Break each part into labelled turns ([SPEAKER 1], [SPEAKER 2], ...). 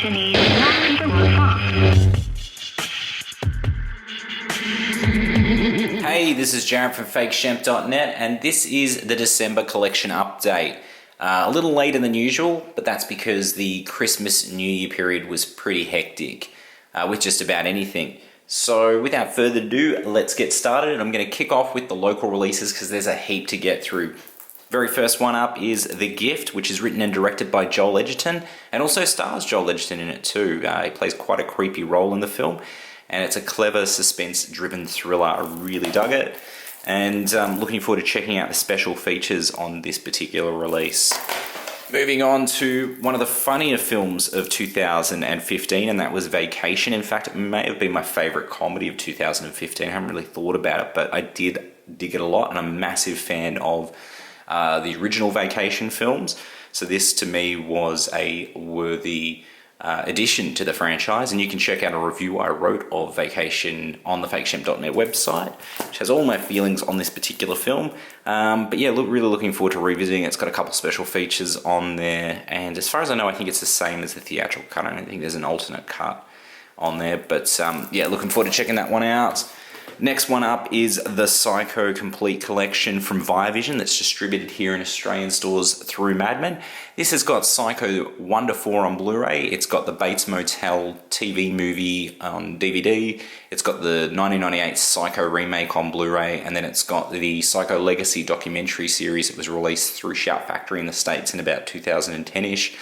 [SPEAKER 1] Chinese, not even
[SPEAKER 2] Hey, this is Jarret from FakeShemp.net, and this is the December collection update. A little later than usual, but that's because the Christmas New Year period was pretty hectic with just about anything. So without further ado, let's get started. I'm going to kick off with the local releases because there's a heap to get through. Very first one up is The Gift, which is written and directed by Joel Edgerton, and also stars Joel Edgerton in it too. He plays quite a creepy role in the film, and it's a clever suspense-driven thriller. I really dug it, and looking forward to checking out the special features on this particular release. Moving on to one of the funnier films of 2015, and that was Vacation. In fact, it may have been my favourite comedy of 2015. I haven't really thought about it, but I did dig it a lot, and I'm a massive fan of the original Vacation films. So this, to me, was a worthy addition to the franchise, and you can check out a review I wrote of Vacation on the FakeShemp.net website, which has all my feelings on this particular film. But yeah, really looking forward to revisiting it. It's got a couple special features on there, and as far as I know, I think it's the same as the theatrical cut. I don't think there's an alternate cut on there, but yeah, looking forward to checking that one out. Next one up is the Psycho Complete Collection from Viavision that's distributed here in Australian stores through Madman. This has got Psycho 1 to 4 on Blu-ray, it's got the Bates Motel TV movie on DVD, it's got the 1998 Psycho remake on Blu-ray, and then it's got the Psycho Legacy documentary series that was released through Shout Factory in the States in about 2010-ish.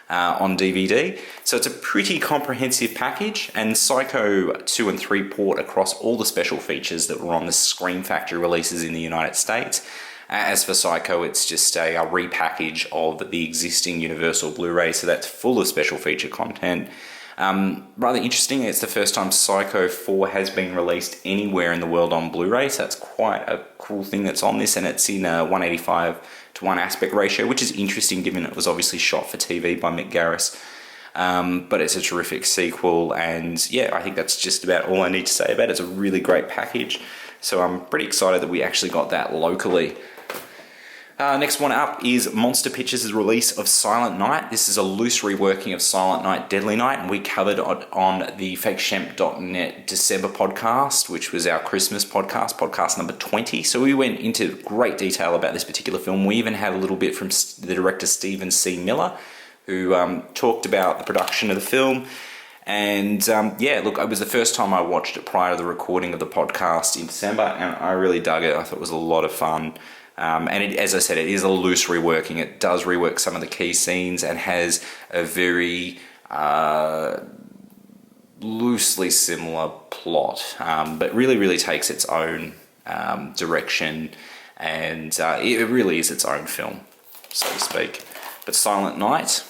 [SPEAKER 2] On DVD. So it's a pretty comprehensive package, and Psycho 2 and 3 port across all the special features that were on the Scream Factory releases in the United States. As for Psycho, it's just a repackage of the existing Universal Blu-ray, so that's full of special feature content. Rather interesting, it's the first time Psycho 4 has been released anywhere in the world on Blu-ray, so that's quite a cool thing that's on this, and it's in a 185 to 1 aspect ratio, which is interesting given it was obviously shot for TV by Mick Garris. But it's a terrific sequel, and yeah, I think that's just about all I need to say about it. It's a really great package, so I'm pretty excited that we actually got that locally. Next one up is Monster Pictures' release of Silent Night. This is a loose reworking of Silent Night, Deadly Night, and we covered on the FakeShemp.net December podcast, which was our Christmas podcast number 20. So we went into great detail about this particular film. We even had a little bit from the director Stephen C. Miller, who talked about the production of the film. And yeah, look, it was the first time I watched it prior to the recording of the podcast in December, and I really dug it. I thought it was a lot of fun. And as I said, it is a loose reworking. It does rework some of the key scenes and has a very loosely similar plot, but really takes its own direction, and it really is its own film, so to speak. But Silent Night.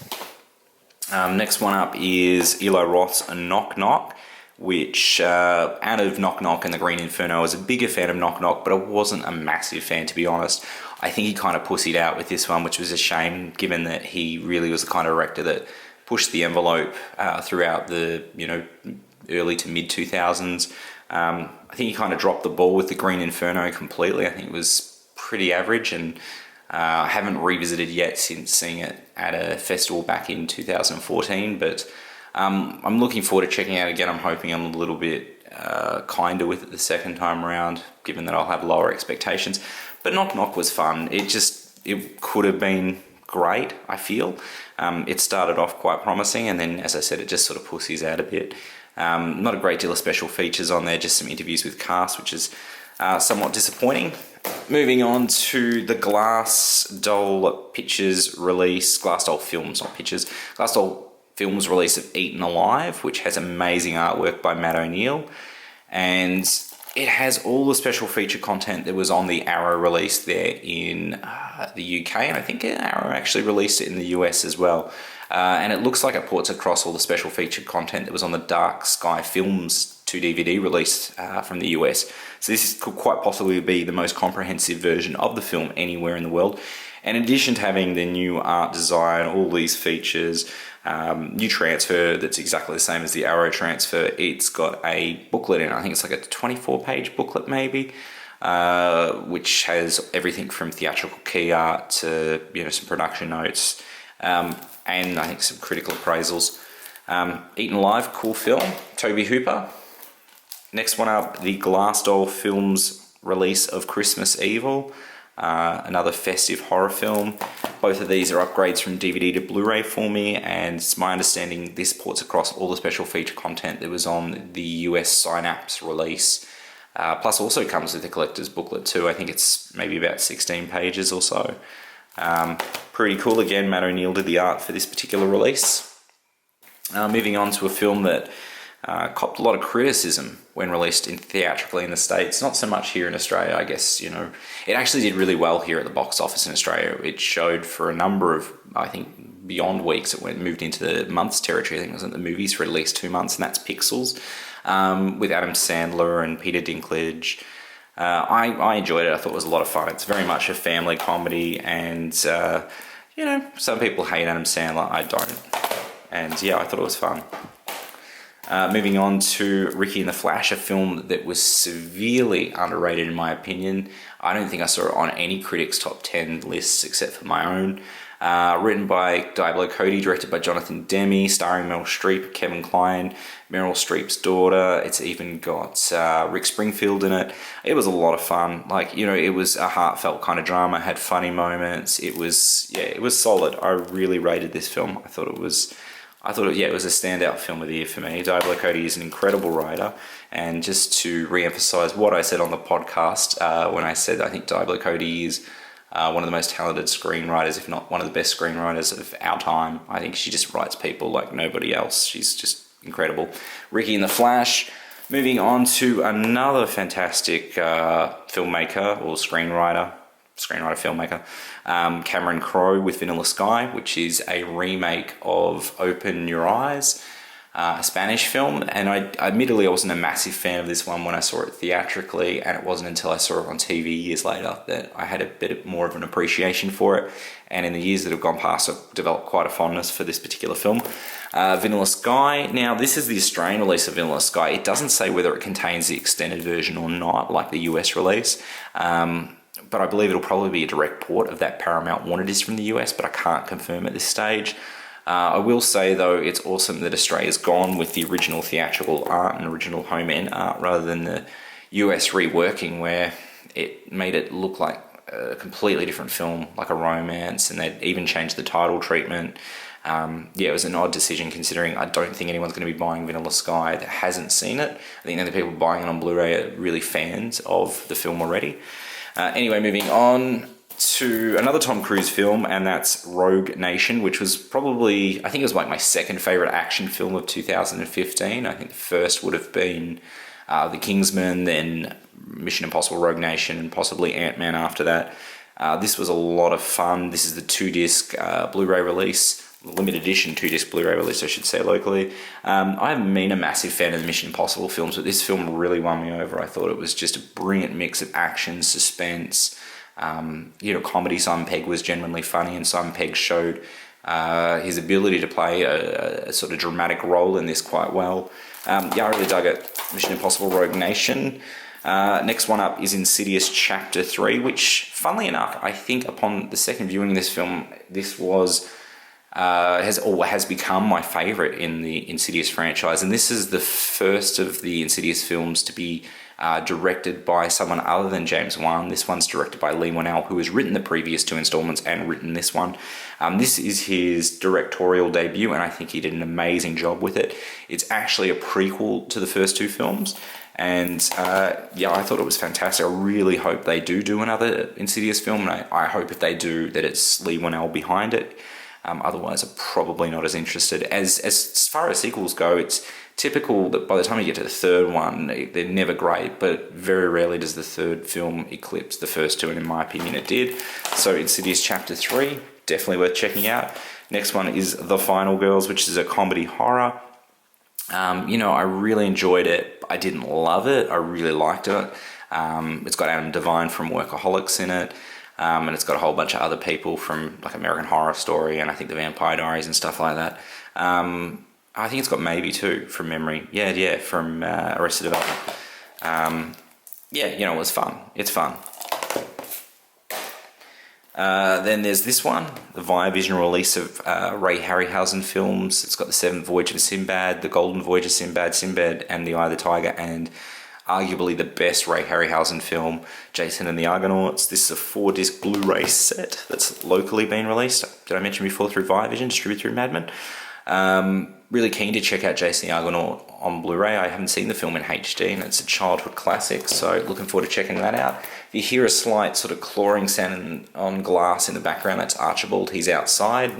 [SPEAKER 2] Next one up is Eli Roth's Knock Knock, which out of Knock Knock and The Green Inferno, I was a bigger fan of Knock Knock, but I wasn't a massive fan, to be honest. I think he kind of pussied out with this one, which was a shame, given that he really was the kind of director that pushed the envelope throughout the early to mid 2000s. I think he kind of dropped the ball with The Green Inferno completely. I think it was pretty average, and I haven't revisited yet since seeing it at a festival back in 2014, but I'm looking forward to checking it out again. I'm hoping I'm a little bit kinder with it the second time around, given that I'll have lower expectations. But Knock Knock was fun. It could have been great, I feel. It started off quite promising, and then, as I said, it just sort of pussies out a bit. Not a great deal of special features on there, just some interviews with cast, which is somewhat disappointing. Moving on to the Glass Doll Pictures release, Glass Doll Films, not Pictures, Glass Doll Films release of Eaten Alive, which has amazing artwork by Matt O'Neill, and it has all the special feature content that was on the Arrow release there in the UK, and I think Arrow actually released it in the US as well. And it looks like it ports across all the special feature content that was on the Dark Sky Films 2 DVD release from the US. So this could quite possibly be the most comprehensive version of the film anywhere in the world. And in addition to having the new art design, all these features, new transfer that's exactly the same as the Arrow transfer, it's got a booklet in it. I think it's like a 24-page booklet maybe, which has everything from theatrical key art to some production notes, and I think some critical appraisals. Eaten Alive, cool film. Toby Hooper. Next one up, the Glassdoor Films release of Christmas Evil. Another festive horror film. Both of these are upgrades from DVD to Blu-ray for me, and it's my understanding this ports across all the special feature content that was on the US Synapse release. Plus also comes with a collector's booklet too. I think it's maybe about 16 pages or so. Pretty cool. Again, Matt O'Neill did the art for this particular release. Moving on to a film that copped a lot of criticism when released theatrically in the States. Not so much here in Australia, I guess, you know. It actually did really well here at the box office in Australia. It showed for a number of, I think, beyond weeks. It moved into the months territory. I think it was in the movies for at least 2 months, and that's Pixels, with Adam Sandler and Peter Dinklage. I enjoyed it. I thought it was a lot of fun. It's very much a family comedy, and, you know, some people hate Adam Sandler. I don't. And yeah, I thought it was fun. Moving on to Ricky and the Flash, a film that was severely underrated in my opinion. I don't think I saw it on any critics' top 10 lists except for my own. Written by Diablo Cody, directed by Jonathan Demme, starring Meryl Streep, Kevin Kline, Meryl Streep's daughter. It's even got Rick Springfield in it. It was a lot of fun. Like, you know, it was a heartfelt kind of drama, had funny moments. It was solid. I really rated this film. I thought it was a standout film of the year for me. Diablo Cody is an incredible writer, and just to re-emphasize what I said on the podcast when I said I think Diablo Cody is one of the most talented screenwriters, if not one of the best screenwriters of our time. I think she just writes people like nobody else. She's just incredible. Ricky and the Flash. Moving on to another fantastic filmmaker or screenwriter-filmmaker, Cameron Crowe with Vanilla Sky, which is a remake of Open Your Eyes, a Spanish film. And admittedly, I wasn't a massive fan of this one when I saw it theatrically, and it wasn't until I saw it on TV years later that I had a bit more of an appreciation for it. And in the years that have gone past, I've developed quite a fondness for this particular film. Vanilla Sky. Now, this is the Australian release of Vanilla Sky. It doesn't say whether it contains the extended version or not, like the US release. But I believe it'll probably be a direct port of that Paramount Warner disc from the US, but I can't confirm at this stage. I will say, though, it's awesome that Australia's gone with the original theatrical art and original home end art rather than the US reworking, where it made it look like a completely different film, like a romance, and they'd even changed the title treatment. It was an odd decision considering I don't think anyone's going to be buying Vanilla Sky that hasn't seen it. I think the people buying it on Blu-ray are really fans of the film already. Anyway, moving on to another Tom Cruise film, and that's Rogue Nation, which was probably, I think it was like my second favorite action film of 2015. I think the first would have been The Kingsman, then Mission Impossible Rogue Nation, and possibly AntMan after that. This was a lot of fun. This is the 2-disc Blu-ray release, limited edition 2-disc Blu-ray release, I should say, locally. I haven't been a massive fan of the Mission Impossible films, but this film really won me over. I thought it was just a brilliant mix of action, suspense, comedy. Simon Pegg was genuinely funny, and Simon Pegg showed his ability to play a sort of dramatic role in this quite well. I really dug it. Mission Impossible Rogue Nation. Next one up is Insidious Chapter 3, which, funnily enough, I think upon the second viewing of this film, this was has become my favourite in the Insidious franchise, and this is the first of the Insidious films to be directed by someone other than James Wan. This one's directed by Lee Whannell, who has written the previous 2 installments and written this one. This is his directorial debut, and I think he did an amazing job with it. It's actually a prequel to the first 2 films, and I thought it was fantastic. I really hope they do another Insidious film, and I hope if they do that it's Lee Whannell behind it. Otherwise, I'm probably not as interested. As far as sequels go, it's typical that by the time you get to the third one, they're never great, but very rarely does the third film eclipse the first 2, and in my opinion it did. So Insidious Chapter 3, definitely worth checking out. Next one is The Final Girls, which is a comedy horror. I really enjoyed it. I didn't love it. I really liked it. It's got Adam Devine from Workaholics in it. And it's got a whole bunch of other people from like American Horror Story and I think The Vampire Diaries and stuff like that. I think it's got Maybe too, from memory. Yeah, from Arrested Development. It was fun. It's fun. Then there's this one, the Viavision release of Ray Harryhausen films. It's got The Seventh Voyage of Sinbad, The Golden Voyage of Sinbad, Sinbad and the Eye of the Tiger, and arguably the best Ray Harryhausen film, Jason and the Argonauts. This is a 4-disc Blu-ray set that's locally been released. Did I mention before through Viavision, distributed through Madman? Really keen to check out Jason the Argonaut on Blu-ray. I haven't seen the film in HD, and it's a childhood classic, so looking forward to checking that out. If you hear a slight sort of clawing sound on glass in the background, that's Archibald. He's outside.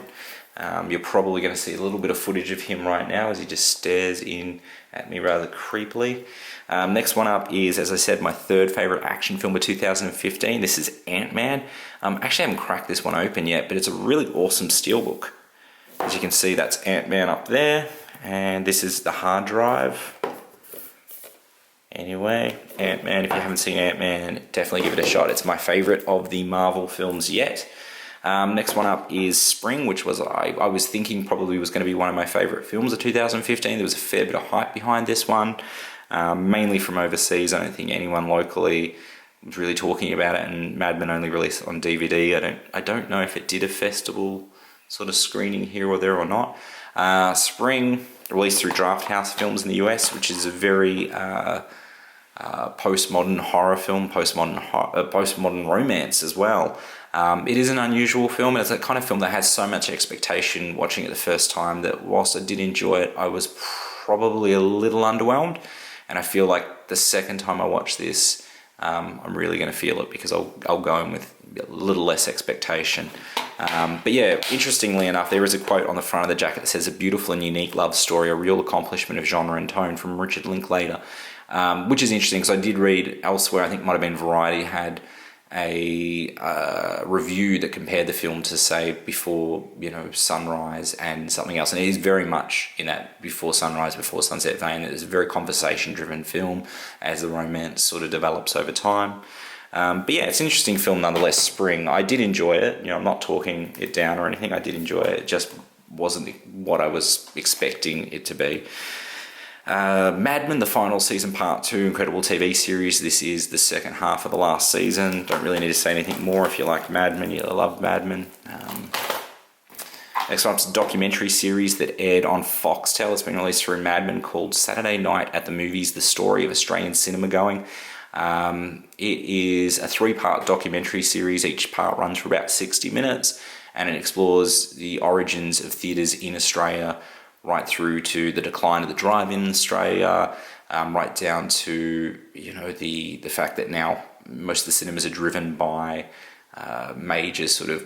[SPEAKER 2] You're probably going to see a little bit of footage of him right now as he just stares in at me rather creepily. Next one up is, as I said, my third favourite action film of 2015. This is AntMan. Actually, I haven't cracked this one open yet, but it's a really awesome steelbook. As you can see, that's AntMan up there, and this is the hard drive. Anyway, AntMan, if you haven't seen AntMan, definitely give it a shot. It's my favourite of the Marvel films yet. Next one up is Spring, which was I was thinking probably was going to be one of my favourite films of 2015. There was a fair bit of hype behind this one, mainly from overseas. I don't think anyone locally was really talking about it, and Madman only released it on DVD. I don't know if it did a festival sort of screening here or there or not. Spring, released through Draft House Films in the US, which is a very postmodern horror film, postmodern romance as well. It is an unusual film, and it's a kind of film that has so much expectation watching it the first time that whilst I did enjoy it, I was probably a little underwhelmed, and I feel like the second time I watch this, I'm really going to feel it because I'll go in with a little less expectation. But yeah, interestingly enough, there is a quote on the front of the jacket that says, "A beautiful and unique love story, a real accomplishment of genre and tone," from Richard Linklater, which is interesting because I did read elsewhere, I think it might have been Variety, had a review that compared the film to, say, Before Sunrise and something else, and it is very much in that Before Sunrise, Before Sunset vein. It is a very conversation-driven film as the romance sort of develops over time. But yeah, it's an interesting film nonetheless. Spring, I did enjoy it. I'm not talking it down or anything. I did enjoy it. It just wasn't what I was expecting it to be. Madman, the final season, part 2, incredible TV series. This is the second half of the last season. Don't really need to say anything more. If you like Madman, you love Madman. Next up is a documentary series that aired on Foxtel. It's been released through Madman, called Saturday Night at the Movies, the story of Australian cinema going. It is a 3-part documentary series. Each part runs for about 60 minutes, and it explores the origins of theatres in Australia, right through to the decline of the drive-in in Australia, right down to the fact that now most of the cinemas are driven by major sort of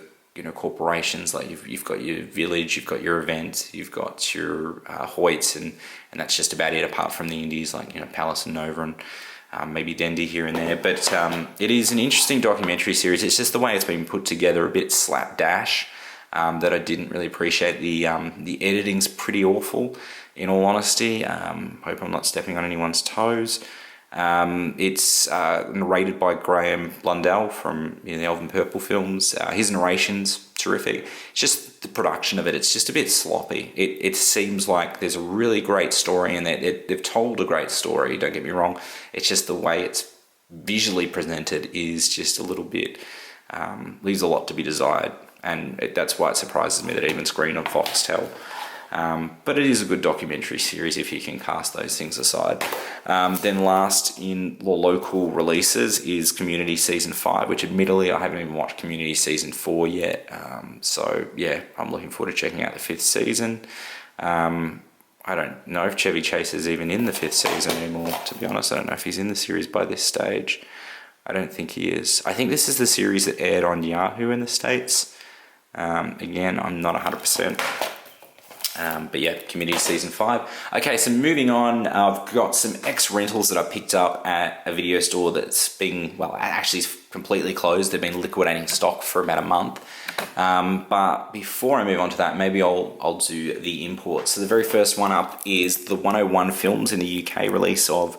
[SPEAKER 2] corporations. Like you've got your Village, you've got your Event, you've got your Hoyts, and that's just about it, apart from the indies like Palace and Nova and maybe Dendy here and there. But it is an interesting documentary series. It's just the way it's been put together, a bit slapdash, that I didn't really appreciate. The editing's pretty awful, in all honesty. Hope I'm not stepping on anyone's toes. It's narrated by Graham Blundell from the Elven Purple films. His narration's terrific. It's just the production of it. It's just a bit sloppy. It seems like there's a really great story, and they've told a great story. Don't get me wrong. It's just the way it's visually presented is just a little bit leaves a lot to be desired, and that's why it surprises me that it even screened on Foxtel. But it is a good documentary series if you can cast those things aside. Then last in local releases is Community Season 5, which admittedly I haven't even watched Community Season 4 yet. So yeah, I'm looking forward to checking out the 5th season. I don't know if Chevy Chase is even in the 5th season anymore, to be honest. I don't know if he's in the series by this stage. I don't think he is. I think this is the series that aired on Yahoo in the States. Again, I'm not 100%. But yeah, Community Season 5. Okay, so moving on, I've got some ex-rentals that I picked up at a video store that's been, well, actually it's completely closed. They've been liquidating stock for about a month. But before I move on to that, maybe I'll do the imports. So the very first one up is the 101 Films in the UK release of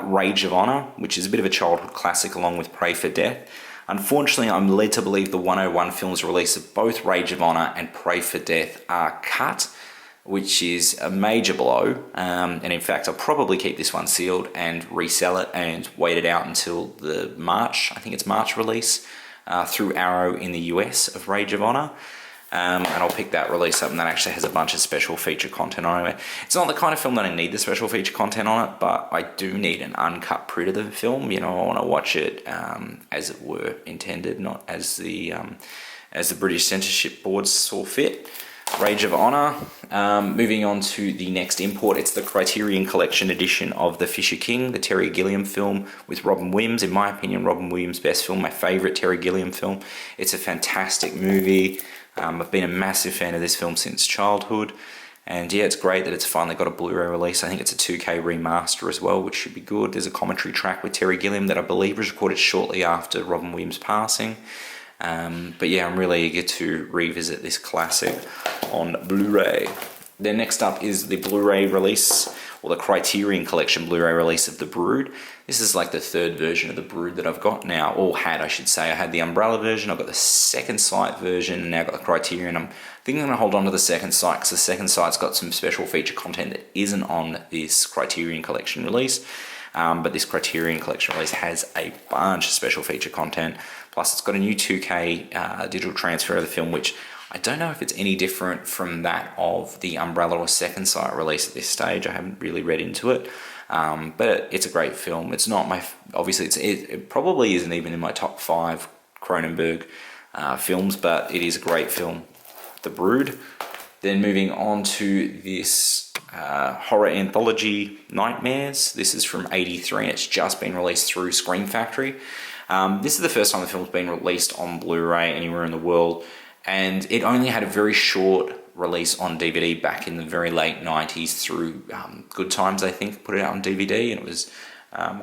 [SPEAKER 2] Rage of Honor, which is a bit of a childhood classic along with Pray for Death. Unfortunately, I'm led to believe the 101 Films release of both Rage of Honor and Pray for Death are cut, which is a major blow. And in fact, I'll probably keep this one sealed and resell it and wait it out until the March, I think it's March release, through Arrow in the US of Rage of Honor. And I'll pick that release up, and that actually has a bunch of special feature content on it. It's not the kind of film that I need the special feature content on it, but I do need an uncut print of the film. You know, I want to watch it as it were intended, not as the British censorship boards saw fit. Rage of Honor. Moving on to the next import, it's the Criterion Collection edition of The Fisher King, the Terry Gilliam film with Robin Williams. In my opinion, Robin Williams' best film, my favourite Terry Gilliam film. It's a fantastic movie. I've been a massive fan of this film since childhood, and yeah, it's great that it's finally got a Blu-ray release. I think it's a 2K remaster as well, which should be good. There's a commentary track with Terry Gilliam that I believe was recorded shortly after Robin Williams' passing. But yeah, I'm really eager to revisit this classic on Blu-ray. Then next up is the Blu-ray release, or the Criterion Collection Blu-ray release of The Brood. This is like the third version of The Brood that I've got now, or had, I should say. I had the Umbrella version, I've got the Second Sight version, and now I've got the Criterion. I'm thinking I'm going to hold on to the Second Sight, because the Second Sight's got some special feature content that isn't on this Criterion Collection release. But this Criterion Collection release has a bunch of special feature content. Plus, it's got a new 2K digital transfer of the film, which I don't know if it's any different from that of the Umbrella or Second Sight release at this stage. I haven't really read into it. But it's a great film. It's not my... Obviously, it probably isn't even in my top 5 Cronenberg films, but it is a great film. The Brood. Then moving on to this horror anthology, Nightmares. This is from '83, and it's just been released through Scream Factory. This is the first time the film's been released on Blu-ray anywhere in the world, and it only had a very short release on DVD back in the very late 90s through Good Times, I think, put it out on DVD, and it was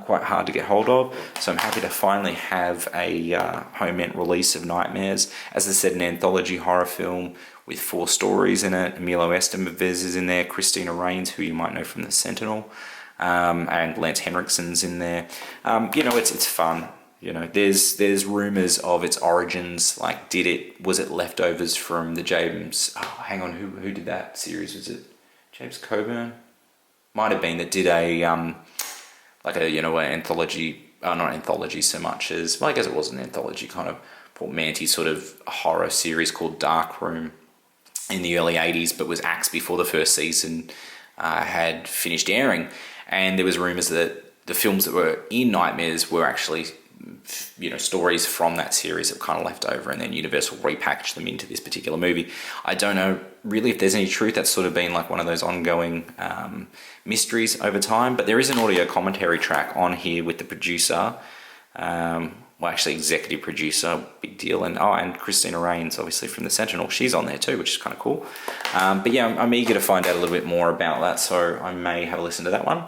[SPEAKER 2] quite hard to get hold of. So I'm happy to finally have a home-ent release of Nightmares. As I said, an anthology horror film with 4 stories in it. Emilio Estevez is in there, Christina Rains, who you might know from The Sentinel, and Lance Henriksen's in there. You know, it's fun. You know, there's rumors of its origins. Like, was it leftovers from the James? Oh, hang on, who did that series? Was it James Coburn? Might have been, that did a like a, you know, an anthology. Not anthology so much as, well, I guess it was an anthology kind of portmanteau sort of horror series called Dark Room in the early 80s, but was axed before the first season had finished airing. And there was rumors that the films that were in Nightmares were actually, you know, stories from that series that kind of left over, and then Universal repackaged them into this particular movie. I don't know really if there's any truth. That's sort of been like one of those ongoing mysteries over time. But there is an audio commentary track on here with the producer, well, actually executive producer, big deal, and Christina Rains, obviously from The Sentinel. She's on there too, which is kind of cool. But yeah, I'm eager to find out a little bit more about that, so I may have a listen to that one.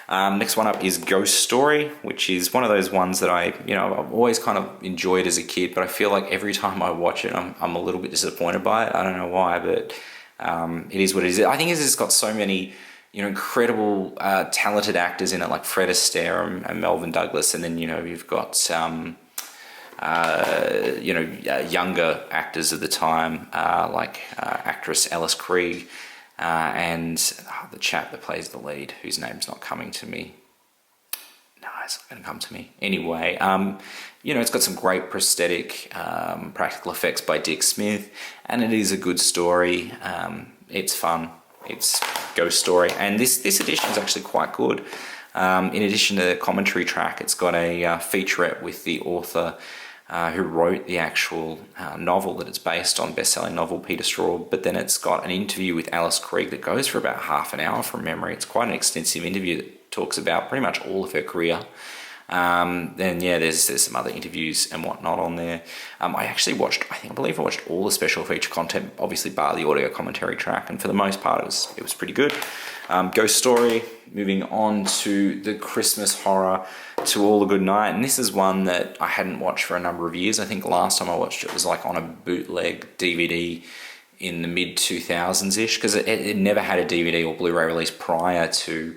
[SPEAKER 2] Next one up is Ghost Story, which is one of those ones that I've always kind of enjoyed as a kid, but I feel like every time I watch it, I'm a little bit disappointed by it. I don't know why, but it is what it is. I think it's got so many, you know, incredible talented actors in it, like Fred Astaire and Melvin Douglas, and then, you know, you've got younger actors of the time, like actress Alice Krige, and the chap that plays the lead, whose name's not coming to me. No, it's not going to come to me. Anyway, you know, it's got some great prosthetic practical effects by Dick Smith, and it is a good story. It's fun. It's Ghost Story, and this edition is actually quite good. In addition to the commentary track, it's got a featurette with the author who wrote the actual novel that it's based on, best-selling novel, Peter Straub. But then it's got an interview with Alice Krige that goes for about half an hour from memory. It's quite an extensive interview that talks about pretty much all of her career. Then yeah, there's some other interviews and whatnot on there. I believe I watched all the special feature content, obviously bar the audio commentary track, and for the most part it was pretty good. Ghost Story. Moving on to the Christmas horror, To All a Good Night, and this is one that I hadn't watched for a number of years. I think last time I watched it was like on a bootleg DVD in the mid 2000s-ish, because it never had a DVD or Blu-ray release prior to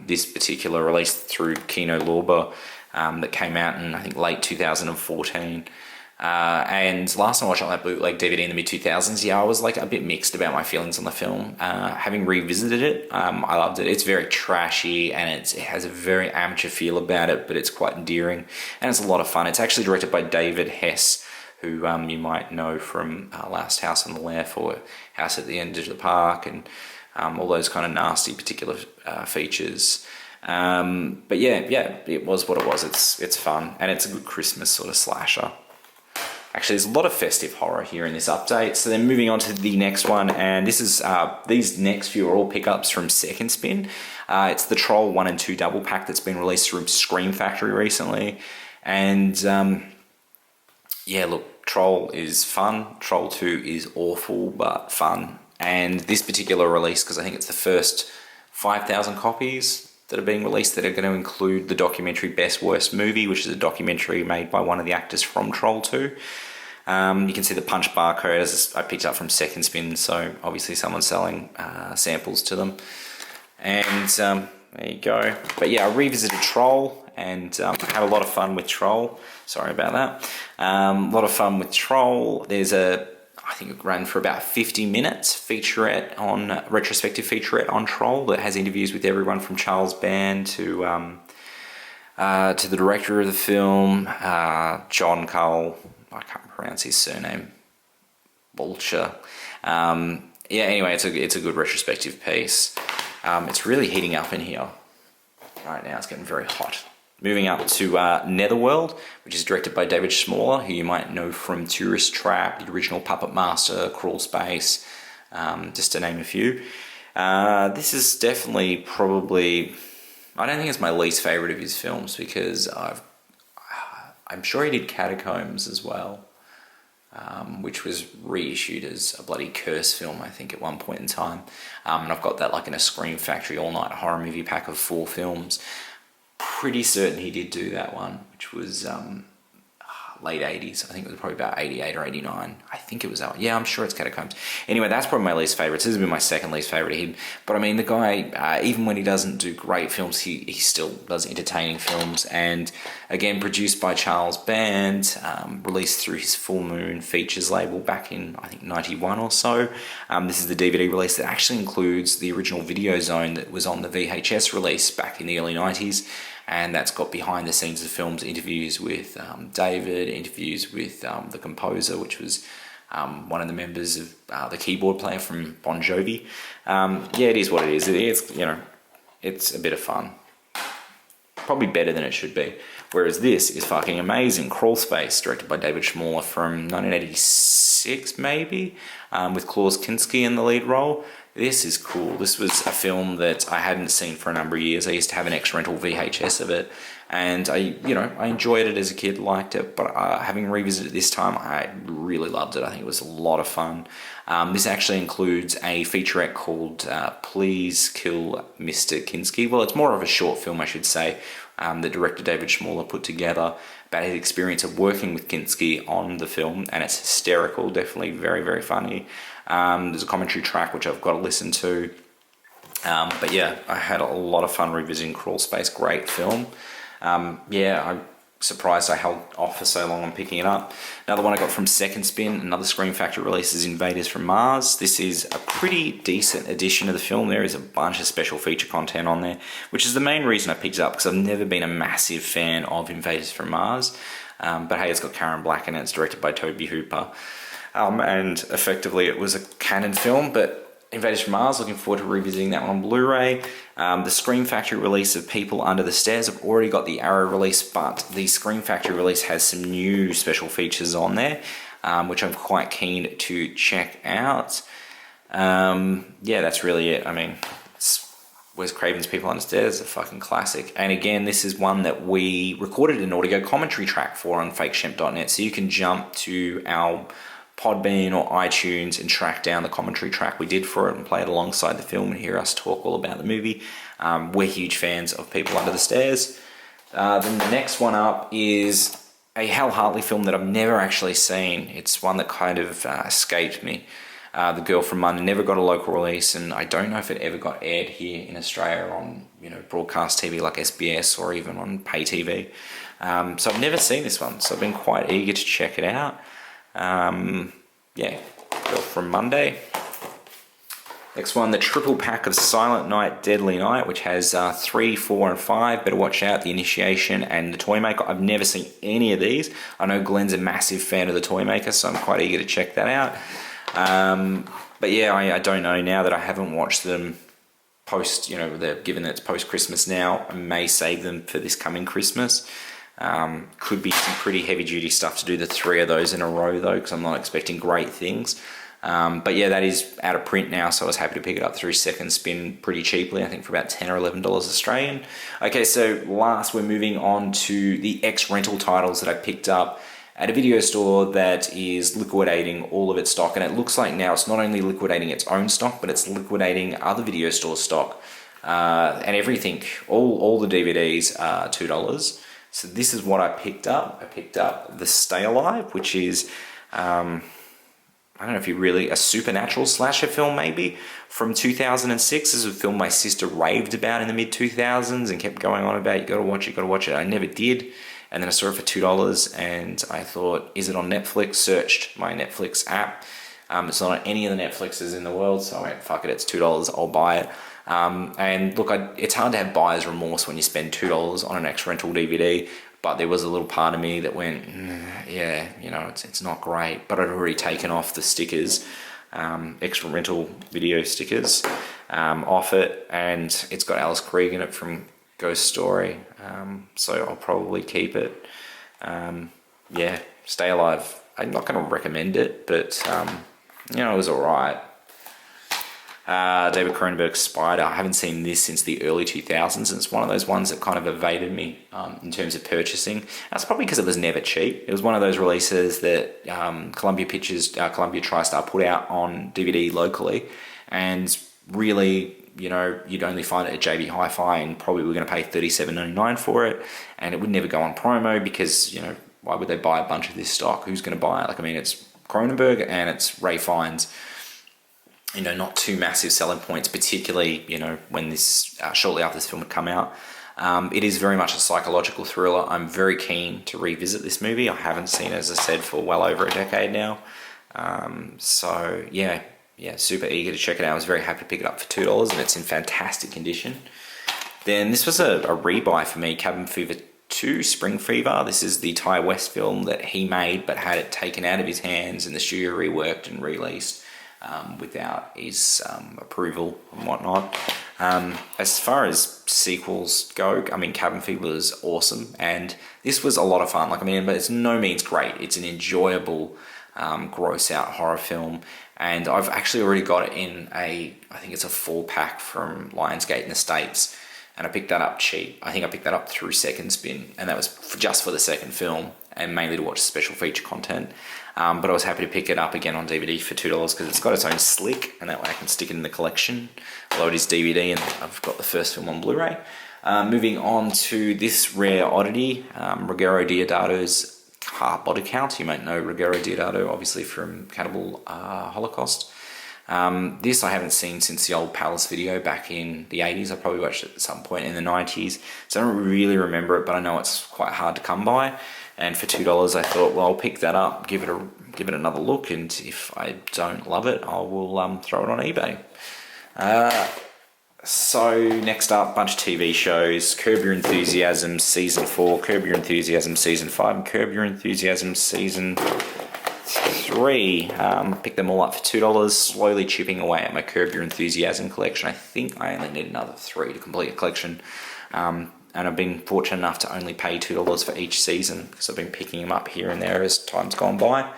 [SPEAKER 2] this particular release through Kino Lorber that came out in, I think, late 2014. And last time I watched it on that bootleg DVD in the mid-2000s, yeah, I was like a bit mixed about my feelings on the film. Having revisited it, I loved it. It's very trashy and it has a very amateur feel about it, but it's quite endearing and it's a lot of fun. It's actually directed by David Hess, who you might know from Last House on the Left or House at the End of the Park and all those kind of nasty particular features. But yeah, it was what it was. It's fun and it's a good Christmas sort of slasher. Actually, there's a lot of festive horror here in this update. So then moving on to the next one, and this is these next few are all pickups from Second Spin. It's the Troll 1 and 2 double pack that's been released through Scream Factory recently. And yeah, look, Troll is fun. Troll 2 is awful, but fun. And this particular release, because I think it's the first 5,000 copies that are being released that are going to include the documentary Best Worst Movie, which is a documentary made by one of the actors from Troll 2. You can see the punch barcode as I picked up from Second Spin, so obviously someone's selling samples to them. And there you go. But yeah, I revisited Troll and had a lot of fun with Troll. Sorry about that. A lot of fun with Troll. There's I think it ran for about 50 minutes, retrospective featurette on Troll that has interviews with everyone from Charles Band to the director of the film, John Cole, I can't pronounce his surname, Vulture. Yeah, anyway, it's a good retrospective piece. It's really heating up in here. Right now it's getting very hot. Moving up to Netherworld, which is directed by David Schmaler, who you might know from Tourist Trap, the original Puppet Master, Crawlspace, just to name a few. This is definitely probably, I don't think it's my least favourite of his films because I'm sure he did Catacombs as well, which was reissued as a bloody curse film, I think, at one point in time. And I've got that like in a Scream Factory all-night horror movie pack of 4 films. Pretty certain he did do that one, which was late 80s. I think it was probably about 88 or 89. I think it was that one. Yeah, I'm sure it's Catacombs. Anyway, that's probably my least favourite. This has been my second least favourite of him. But I mean, the guy, even when he doesn't do great films, he still does entertaining films. And again, produced by Charles Band, released through his Full Moon Features label back in, I think, 91 or so. This is the DVD release that actually includes the original Video Zone that was on the VHS release back in the early 90s. And that's got behind the scenes of the films, interviews with David, interviews with the composer, which was one of the members of the keyboard player from Bon Jovi. Yeah, it is what it is. It's, you know, it's a bit of fun. Probably better than it should be. Whereas this is fucking amazing. Crawlspace, directed by David Schmaler from 1986, maybe, with Klaus Kinski in the lead role. This is cool. This was a film that I hadn't seen for a number of years. I used to have an ex-rental VHS of it, and I enjoyed it as a kid, liked it, but having revisited it this time, I really loved it. I think it was a lot of fun. This actually includes a featurette called Please Kill Mr. Kinski. Well, it's more of a short film, I should say, that director David Schmaler put together about his experience of working with Kinski on the film, and it's hysterical, definitely very, very funny. There's a commentary track which I've got to listen to. But yeah, I had a lot of fun revisiting Crawlspace. Great film. Yeah, I'm surprised I held off for so long on picking it up. Another one I got from Second Spin, another Scream Factory release, is Invaders from Mars. This is a pretty decent edition of the film. There is a bunch of special feature content on there, which is the main reason I picked it up, because I've never been a massive fan of Invaders from Mars. But hey, it's got Karen Black in it. It's directed by Toby Hooper. And effectively it was a canon film, but Invaders from Mars, looking forward to revisiting that one on Blu-ray. The Scream Factory release of People Under the Stairs, I've already got the Arrow release, but the Scream Factory release has some new special features on there, which I'm quite keen to check out. Yeah, that's really it. I mean, Wes Craven's People Under the Stairs is a fucking classic. And again, this is one that we recorded an audio commentary track for on fakeshemp.net, so you can jump to our Podbean or iTunes and track down the commentary track we did for it and play it alongside the film and hear us talk all about the movie. We're huge fans of People Under the Stairs. Then the next one up is a Hal Hartley film that I've never actually seen. It's one that kind of escaped me. The Girl from London never got a local release, and I don't know if it ever got aired here in Australia on broadcast TV like SBS or even on pay TV. So I've never seen this one, so I've been quite eager to check it out. Girl from Monday. Next one, the triple pack of Silent Night, Deadly Night, which has 3, 4, and 5. Better watch out, The Initiation and The Toymaker. I've never seen any of these. I know Glenn's a massive fan of The Toymaker, so I'm quite eager to check that out. But yeah, I don't know now that I haven't watched them post, given that it's post-Christmas now, I may save them for this coming Christmas. Could be some pretty heavy-duty stuff to do the 3 of those in a row, though, because I'm not expecting great things. But yeah, that is out of print now, so I was happy to pick it up through Second Spin pretty cheaply, I think for about $10 or $11 Australian. Okay, so last we're moving on to the X-Rental titles that I picked up at a video store that is liquidating all of its stock, and it looks like now it's not only liquidating its own stock, but it's liquidating other video store stock, and everything, all the DVDs are $2. So this is what I picked up. I picked up The Stay Alive, which is... I don't know if a supernatural slasher film maybe, from 2006. This is a film my sister raved about in the mid-2000s and kept going on about, you gotta watch it. I never did, and then I saw it for $2 and I thought, is it on Netflix? Searched my Netflix app. It's not on any of the Netflixes in the world, so I went, fuck it, it's $2, I'll buy it. And look, it's hard to have buyer's remorse when you spend $2 on an X-Rental DVD, but there was a little part of me that went, it's not great. But I'd already taken off the stickers, X-Rental video stickers, off it, and it's got Alice Krige in it from Ghost Story, so I'll probably keep it. Stay Alive. I'm not going to recommend it, but it was alright. David Cronenberg's Spider. I haven't seen this since the early 2000s, and it's one of those ones that kind of evaded me in terms of purchasing. That's probably because it was never cheap. It was one of those releases that Columbia TriStar put out on DVD locally, and really, you'd only find it at JB Hi-Fi, and probably we're going to pay $37.99 for it, and it would never go on promo because, why would they buy a bunch of this stock? Who's going to buy it? It's Cronenberg and it's Ray Fiennes. Not two massive selling points, particularly, when this, shortly after this film had come out. It is very much a psychological thriller. I'm very keen to revisit this movie. I haven't seen it, as I said, for well over a decade now. Super eager to check it out. I was very happy to pick it up for $2, and it's in fantastic condition. Then this was a rebuy for me, Cabin Fever 2, Spring Fever. This is the Ty West film that he made, but had it taken out of his hands, and the studio reworked and released without his approval and whatnot. As far as sequels go, Cabin Fever was awesome, and this was a lot of fun. But it's no means great. It's an enjoyable, gross-out horror film, and I've actually already got it in I think it's a 4-pack from Lionsgate in the States, and I picked that up cheap. I think I picked that up through Second Spin, and that was just for the second film, and mainly to watch special feature content. But I was happy to pick it up again on DVD for $2 because it's got its own slick, and that way I can stick it in the collection, load his DVD, and I've got the first film on Blu-ray. Moving on to this rare oddity, Ruggero Deodato's Body Count. You might know Ruggero Deodato, obviously, from Cannibal Holocaust. This I haven't seen since the old Palace video back in the 80s. I probably watched it at some point in the 90s, so I don't really remember it, but I know it's quite hard to come by. And for $2, I thought, well, I'll pick that up, give it another look, and if I don't love it, I will throw it on eBay. So next up, bunch of TV shows: Curb Your Enthusiasm Season 4, Curb Your Enthusiasm Season 5, and Curb Your Enthusiasm Season 3. Picked them all up for $2, slowly chipping away at my Curb Your Enthusiasm collection. I think I only need another 3 to complete a collection. And I've been fortunate enough to only pay $2 for each season because I've been picking them up here and there as time's gone by.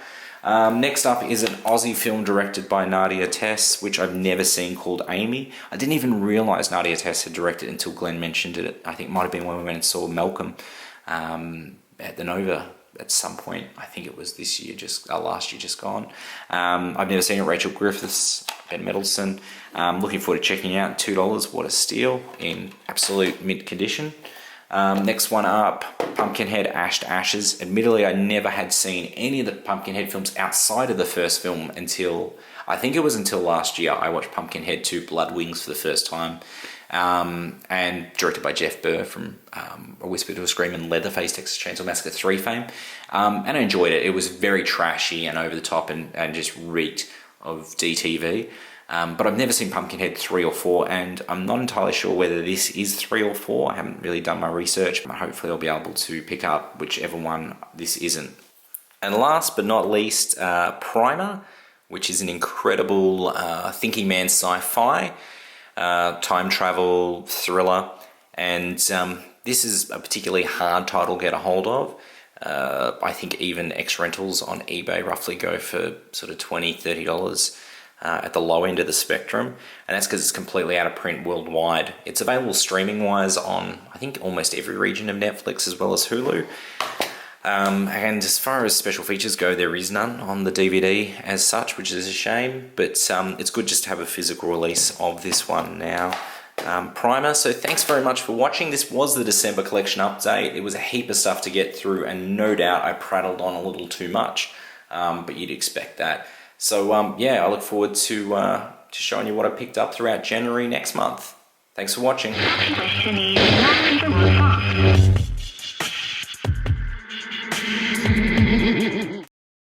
[SPEAKER 2] Next up is an Aussie film directed by Nadia Tess, which I've never seen, called Amy. I didn't even realise Nadia Tess had directed it until Glenn mentioned it. I think it might have been when we went and saw Malcolm at the Nova at some point. I think it was this year, last year, just gone. I've never seen it. Rachel Griffiths, Ben Mendelsohn. Looking forward to checking it out. $2, what a steal, in absolute mint condition. Next one up, Pumpkinhead Ash to Ashes. Admittedly, I never had seen any of the Pumpkinhead films outside of the first film until I think it was until last year I watched Pumpkinhead 2 Blood Wings for the first time, and directed by Jeff Burr from A Whisper to a Scream and Leatherface Texas Chainsaw Massacre 3 fame, and I enjoyed it. It was very trashy and over the top and just reeked of DTV. But I've never seen Pumpkinhead 3 or 4, and I'm not entirely sure whether this is 3 or 4. I haven't really done my research, but hopefully I'll be able to pick up whichever one this isn't. And last but not least, Primer, which is an incredible thinking man sci-fi, time travel thriller, and this is a particularly hard title to get a hold of. I think even X-Rentals on eBay roughly go for sort of $20, $30 at the low end of the spectrum, and that's because it's completely out of print worldwide. It's available streaming-wise on, I think, almost every region of Netflix as well as Hulu. And as far as special features go, there is none on the DVD as such, which is a shame, but it's good just to have a physical release of this one now. Primer. So thanks very much for watching. This was the December collection update. It was a heap of stuff to get through, and no doubt I prattled on a little too much, but you'd expect that. So yeah, I look forward to showing you what I picked up throughout January next month. Thanks for watching.